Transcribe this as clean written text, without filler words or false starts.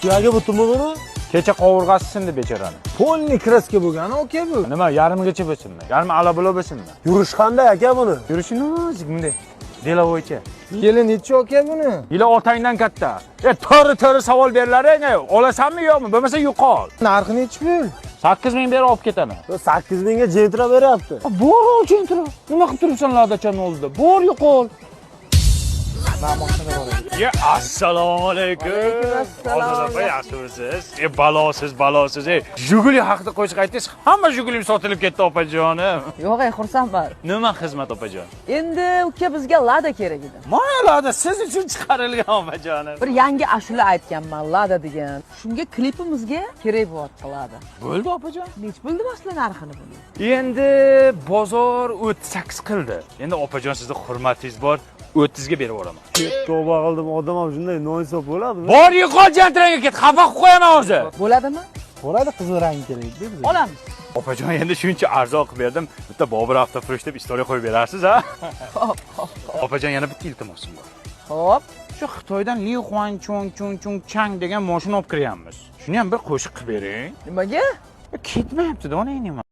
Suyagi butunmi buni? Kecha qovurg'asi sindi bechorani. Polni kraska bo'lgani, aka bu. Nima, yarimgacha bo'lsinmi? Yarim ala-bulo bo'lsinmi? Yurish qanday aka buni? Yurishi nozik bunday. Delovoycha. Yili necha aka buni? Yili otangdan katta. To'g'ri savol berlar, olasanmi yo'qmi? Bo'lmasa yo'qol. Narxi necha pul? 8000 berib olib ketaman. 8000 ga jentra beryapti. Bor jentra. Nima qilib turibsan Ladachan oldida? Bor yo'qol. Ya assalomu alaykum. Hozirda yaxshimisiz? Balosiz. Jiguli haqida qo'shiq aytdingiz, hamma Jigulim sotilib ketdi opajonim. Yo'q, xursandman. Nima xizmat opajon? Endi uka bizga Lada kerak edi. Mana Lada siz uchun chiqarilgan opajonim. Bir yangi ashula aytganman Lada degan. Shunga klipimizga kerak bo'lyapti Lada. Bo'ldi opajon. Nech bildim asli narxini buni? Endi bozor 38 qildi. Endi opajon sizning hurmatingiz bor. 30 ga berib yuboraman. Tavba qildim, odam ham shunday noinsof bo'ladimi? Bor yo'qol jantraga ket, xafa qilib qo'yaman hozir. Bo'ladimi? Bo'ladi, qizil rang kerak dedi. Olamiz. Opajon endi shuncha arzon qilib berdim. Bitta Bobur avtofresh deb istoriya qo'yib berarsiz, ha? Xo'p. Opajon yana bitta iltimosim bor. Xo'p. Shu Xitoydan Li Huan Chung Chang degan mashina olib kiryapmiz. Shuni ham bir qo'shiq qilib bering. Nimaga? Ketmayapti-da, onang nima?